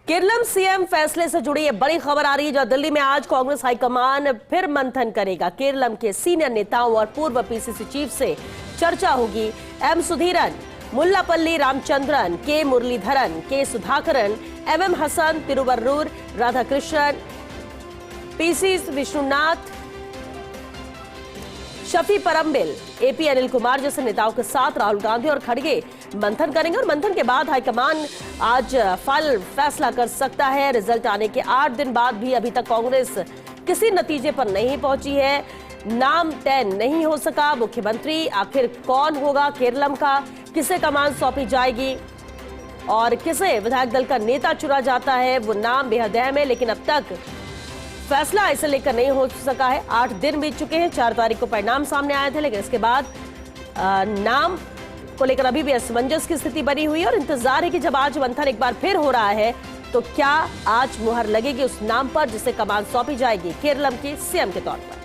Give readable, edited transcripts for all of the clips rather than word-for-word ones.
Keralam CM फैसले से जुड़ी ये बड़ी खबर आ रही है, जहां दिल्ली में आज कांग्रेस हाईकमान फिर मंथन करेगा। केरलम के सीनियर नेताओं और पूर्व पीसीसी चीफ से चर्चा होगी। M सुधीरन, Mullappally Ramachandran, K Muraleedharan, K Sudhakaran, MM Hassan, Thiruvarur Radhakrishnan, PC Vishnunath, Shafi Parambil, AP Anil Kumar जैसे नेताओं के साथ राहुल गांधी और खड़गे मंथन करेंगे। और मंथन के बाद हाईकमान आज फैसला कर सकता है। रिजल्ट आने के 8 दिन बाद भी अभी तक कांग्रेस किसी नतीजे पर नहीं पहुंची है। नाम तय नहीं हो सका। मुख्यमंत्री आखिर कौन होगा केरलम का, किसे कमान सौंपी जाएगी और किसे विधायक दल का नेता चुना जाता है, वो नाम बेहद अहम है। लेकिन अब तक फैसला इसे लेकर नहीं हो सका है। 8 दिन बीत चुके हैं। 4 तारीख को परिणाम सामने आए थे, लेकिन इसके बाद नाम को लेकर अभी भी असमंजस की स्थिति बनी हुई है और इंतजार है कि जब आज मंथन एक बार फिर हो रहा है तो क्या आज मुहर लगेगी उस नाम पर जिसे कमान सौंपी जाएगी केरलम के सीएम के तौर पर।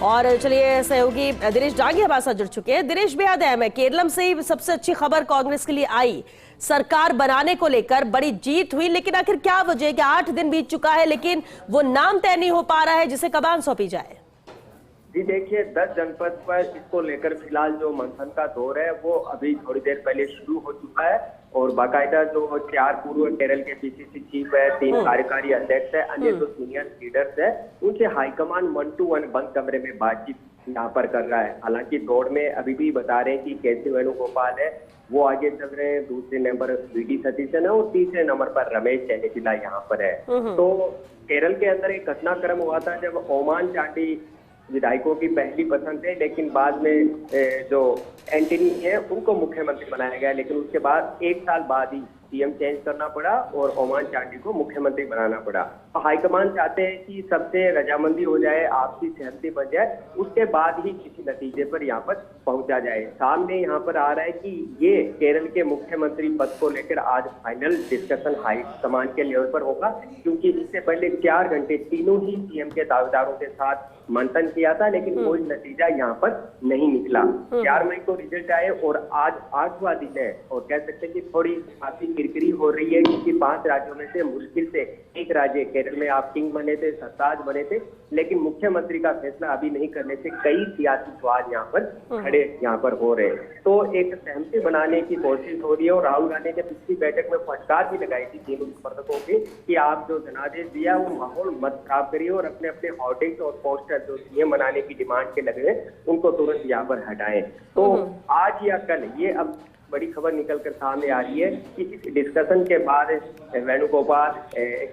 और चलिए, सहयोगी दिनेश डांगी हमारे साथ जुड़ चुके हैं। दिनेश, बेहद अहम है, केरलम से ही सबसे अच्छी खबर कांग्रेस के लिए आई। सरकार बनाने को लेकर बड़ी जीत हुई, लेकिन आखिर क्या वजह है कि 8 दिन बीत चुका है लेकिन वो नाम तय नहीं हो पा रहा है जिसे कमान सौंपी जाए। जी देखिए, 10 जनपद पर इसको लेकर फिलहाल जो मंथन का दौर है वो अभी थोड़ी देर पहले शुरू हो चुका है और बाकायदा जो 4 पूर्व केरल के पीसीसी चीफ है, 3 कार्यकारी अध्यक्ष है, अन्य जो सीनियर लीडर्स है, उनसे हाईकमान 1 to 1 बंद कमरे में बातचीत यहाँ पर कर रहा है। हालांकि दौड़ में अभी भी बता रहे हैं कि के.सी. वेणुगोपाल है वो आगे चल रहे हैं, दूसरे नंबर वी.डी. सतीशन है और तीसरे नंबर पर रमेश चन्नीचिला यहाँ पर है। तो केरल के अंदर एक घटनाक्रम हुआ था जब ओमान चांडी विधायकों की पहली पसंद है, लेकिन बाद में जो एंटनी है उनको मुख्यमंत्री बनाया गया, लेकिन उसके बाद 1 साल बाद ही सीएम चेंज करना पड़ा और ओमान चांडी को मुख्यमंत्री बनाना पड़ा। तो हाईकमान चाहते हैं कि सबसे रजामंदी हो जाए, आपसी सहमति बन जाए, उसके बाद ही किसी नतीजे पर यहाँ पर पहुंचा जाए। सामने यहाँ पर आ रहा है कि ये केरल के मुख्यमंत्री पद को लेकर आज फाइनल डिस्कशन हाईकमान के लेवल पर होगा, क्योंकि इससे पहले 4 घंटे तीनों ही सीएम के दावेदारों के साथ मंथन किया था, लेकिन कोई नतीजा यहाँ पर नहीं निकला। 4 मई को रिजल्ट आए और आज 8वां दिन है और कह सकते हैं कि थोड़ी काफी किरकिरी हो रही है, क्योंकि 5 राज्यों में से मुश्किल से एक राज्य केरल में आप किंग बने थे, सरताज बने थे, लेकिन मुख्यमंत्री का फैसला अभी नहीं करने से कई सियासी सवाल यहाँ पर खड़े यहाँ पर हो रहे हैं। तो एक सहमति बनाने की कोशिश हो रही है और राहुल गांधी ने पिछली बैठक में फटकार भी लगाई थी तीनों समर्थकों की कि आप जो जनादेश दिया वो माहौल मत खराब करिए और अपने अपने होर्डिंग्स और पोस्टर जो सीएम बनाने की डिमांड के लगे उनको तुरंत यहाँ पर हटाएं। तो आज या कल ये अब बड़ी खबर निकल कर सामने आ रही है कि इस डिस्कशन के बाद वेणुगोपाल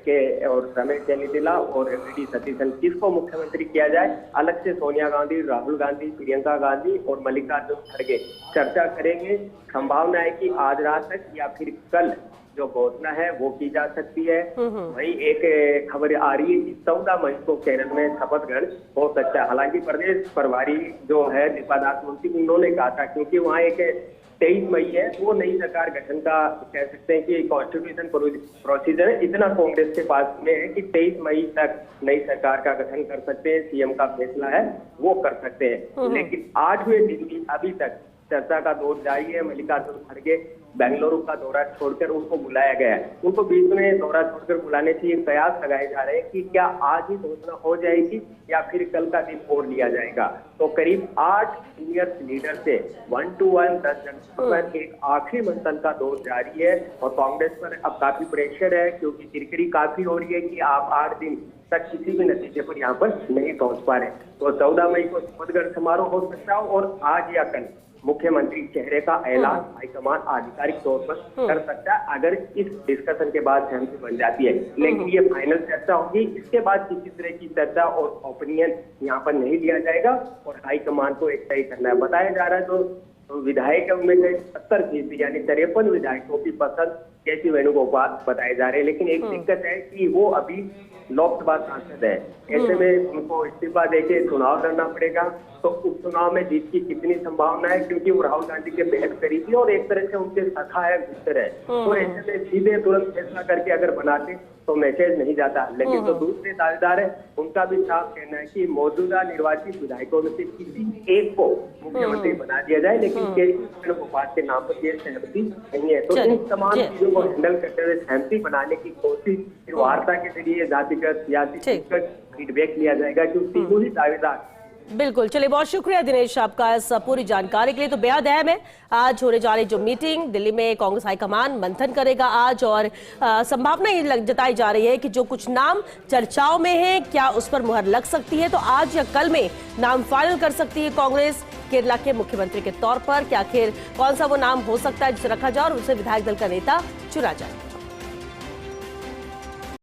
के और रमेश चन्नीचिला और वी.डी. सतीशन किसको मुख्यमंत्री किया जाए, अलग से सोनिया गांधी, राहुल गांधी, प्रियंका गांधी और मल्लिकार्जुन खड़गे चर्चा करेंगे। संभावना है कि आज रात तक या फिर कल जो घोषणा है वो की जा सकती है। वही एक खबर आ रही है कि 14 मई को केरल में शपथ ग्रहण हो सकता है। हालांकि प्रदेश प्रभारी जो है दीपादास मुंशी उन्होंने कहा था, क्योंकि वहाँ एक 23 मई है वो नई सरकार गठन का कह सकते हैं कि कॉन्स्टिट्यूशन प्रोसीजर है, इतना कांग्रेस के पास में है कि 23 मई तक नई सरकार का गठन कर सकते हैं, सीएम का फैसला है वो कर सकते हैं। लेकिन 8वें दिन भी अभी तक चर्चा का दौर जारी है। मल्लिकार्जुन खड़गे बेंगलुरु का दौरा छोड़कर उनको बुलाया गया है, उनको बीच में दौरा छोड़कर बुलाने से ये प्रयास लगाए जा रहे हैं कि क्या आज ही घोषणा हो जाएगी या फिर कल का दिन और लिया जाएगा। तो करीब 8 सीनियर लीडर से 1 to 1 10 जनपद पर एक आखिरी मंथन का दौर जारी है और कांग्रेस पर अब काफी प्रेशर है, क्योंकि किरकिरी काफी हो रही है कि आप 8 दिन तक किसी भी नतीजे पर यहाँ पर नहीं पहुंच पा रहे। तो 14 मई को शपथ ग्रहण समारोह हो सकता है और आज या कल मुख्यमंत्री चेहरे का ऐलान हाईकमान आधिकारिक तौर पर कर सकता है, अगर इस डिस्कशन के बाद सहमति बन जाती है। लेकिन ये फाइनल चर्चा होगी, इसके बाद किसी तरह की चर्चा और ओपिनियन यहाँ पर नहीं लिया जाएगा और हाईकमान को एक तय करना है। बताया जा रहा है जो विधायक है उनमें से 70% यानी 53 विधायकों की पसंद के.सी. वेणुगोपाल बताए जा रहे हैं, लेकिन एक दिक्कत है कि वो अभी लोकसभा सांसद है, ऐसे में उनको इस्तीफा देके चुनाव लड़ना पड़ेगा। तो उपचुनाव में जीत की कितनी संभावना है, क्योंकि वो राहुल गांधी के बेहद करीबी और एक तरह से उनके सखा है, मित्र है। तो ऐसे में सीधे तुरंत फैसला करके अगर बनाते तो मैसेज नहीं जाता। लेकिन जो दूसरे दावेदार है उनका भी साफ कहना है कि मौजूदा निर्वाचित विधायकों में से किसी एक को मुख्यमंत्री बना दिया जाए, लेकिन के.सी. वेणुगोपाल के नाम पर यह सहमति नहीं है। तो इन तमाम चीजों को हैंडल करते हुए सहमति बनाने की कोशिश, फिर वार्ता के जरिए जातिगत सियासी फीडबैक लिया जाएगा कि तीनों ही दावेदार। बिल्कुल, चलिए बहुत शुक्रिया दिनेश आपका इस पूरी जानकारी के लिए। तो बेहद अहम है आज होने जा रही जो मीटिंग, दिल्ली में कांग्रेस हाईकमान मंथन करेगा आज, और संभावना ये जताई जा रही है कि जो कुछ नाम चर्चाओं में है क्या उस पर मुहर लग सकती है। तो आज या कल में नाम फाइनल कर सकती है कांग्रेस केरला के मुख्यमंत्री के तौर पर कि आखिर कौन सा वो नाम हो सकता है जिसे रखा जाए और उसे विधायक दल का नेता चुना जाए।